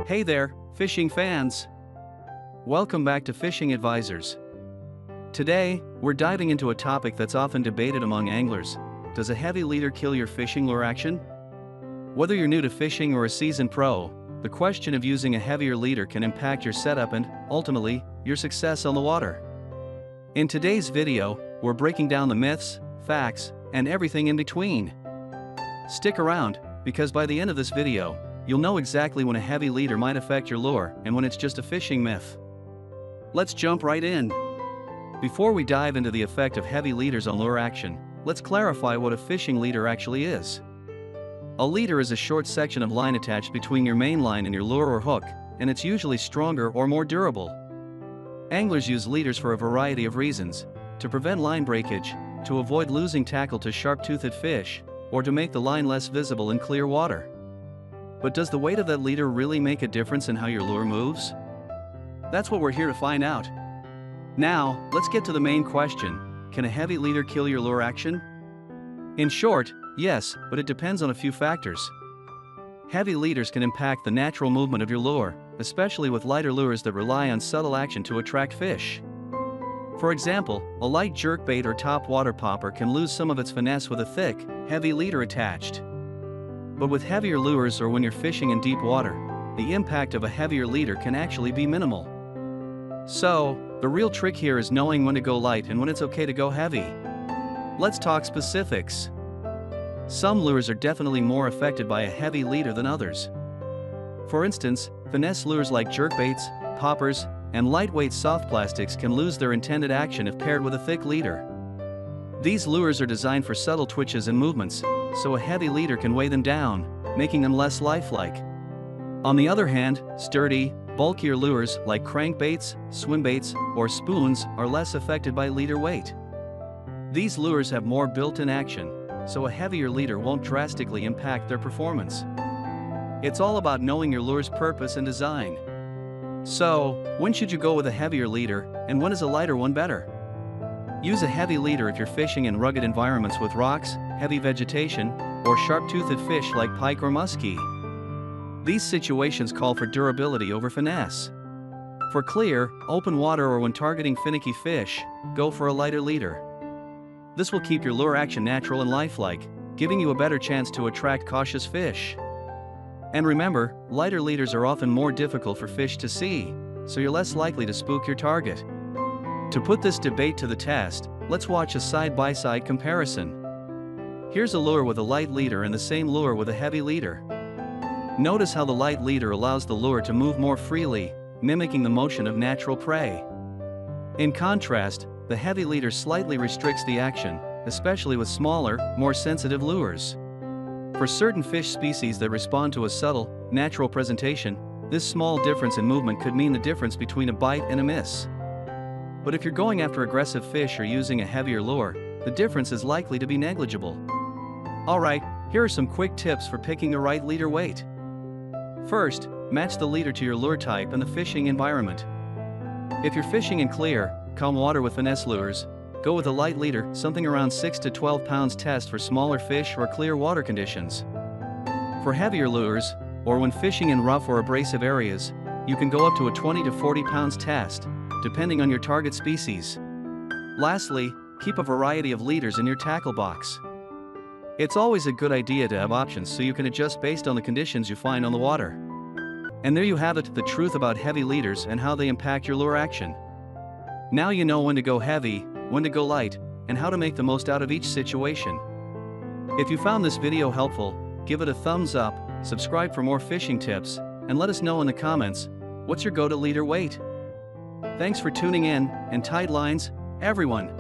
Hey there, fishing fans! Welcome back to Fishing Advisors. Today, we're diving into a topic that's often debated among anglers. Does a heavy leader kill your fishing lure action? Whether you're new to fishing or a seasoned pro, the question of using a heavier leader can impact your setup and, ultimately, your success on the water. In today's video, we're breaking down the myths, facts, and everything in between. Stick around, because by the end of this video, you'll know exactly when a heavy leader might affect your lure and when it's just a fishing myth. Let's jump right in. Before we dive into the effect of heavy leaders on lure action, let's clarify what a fishing leader actually is. A leader is a short section of line attached between your main line and your lure or hook, and it's usually stronger or more durable. Anglers use leaders for a variety of reasons: to prevent line breakage, to avoid losing tackle to sharp-toothed fish, or to make the line less visible in clear water. But does the weight of that leader really make a difference in how your lure moves? That's what we're here to find out. Now, let's get to the main question: can a heavy leader kill your lure action? In short, yes, but it depends on a few factors. Heavy leaders can impact the natural movement of your lure, especially with lighter lures that rely on subtle action to attract fish. For example, a light jerkbait or top water popper can lose some of its finesse with a thick, heavy leader attached. But with heavier lures or when you're fishing in deep water, the impact of a heavier leader can actually be minimal. So, the real trick here is knowing when to go light and when it's okay to go heavy. Let's talk specifics. Some lures are definitely more affected by a heavy leader than others. For instance, finesse lures like jerkbaits, poppers, and lightweight soft plastics can lose their intended action if paired with a thick leader. These lures are designed for subtle twitches and movements, so a heavy leader can weigh them down, making them less lifelike. On the other hand, sturdy, bulkier lures like crankbaits, swimbaits, or spoons are less affected by leader weight. These lures have more built-in action, so a heavier leader won't drastically impact their performance. It's all about knowing your lure's purpose and design. So, when should you go with a heavier leader, and when is a lighter one better? Use a heavy leader if you're fishing in rugged environments with rocks, heavy vegetation, or sharp-toothed fish like pike or muskie. These situations call for durability over finesse. For clear, open water or when targeting finicky fish, go for a lighter leader. This will keep your lure action natural and lifelike, giving you a better chance to attract cautious fish. And remember, lighter leaders are often more difficult for fish to see, so you're less likely to spook your target. To put this debate to the test, let's watch a side-by-side comparison. Here's a lure with a light leader and the same lure with a heavy leader. Notice how the light leader allows the lure to move more freely, mimicking the motion of natural prey. In contrast, the heavy leader slightly restricts the action, especially with smaller, more sensitive lures. For certain fish species that respond to a subtle, natural presentation, this small difference in movement could mean the difference between a bite and a miss. But if you're going after aggressive fish or using a heavier lure, the difference is likely to be negligible. Alright, here are some quick tips for picking the right leader weight. First, match the leader to your lure type and the fishing environment. If you're fishing in clear, calm water with finesse lures, go with a light leader, something around 6 to 12 pounds test for smaller fish or clear water conditions. For heavier lures, or when fishing in rough or abrasive areas, you can go up to a 20 to 40 pounds test, depending on your target species. Lastly, keep a variety of leaders in your tackle box. It's always a good idea to have options so you can adjust based on the conditions you find on the water. And there you have it, the truth about heavy leaders and how they impact your lure action. Now you know when to go heavy, when to go light, and how to make the most out of each situation. If you found this video helpful, give it a thumbs up, subscribe for more fishing tips, and let us know in the comments, what's your go-to leader weight? Thanks for tuning in, and tight lines, everyone!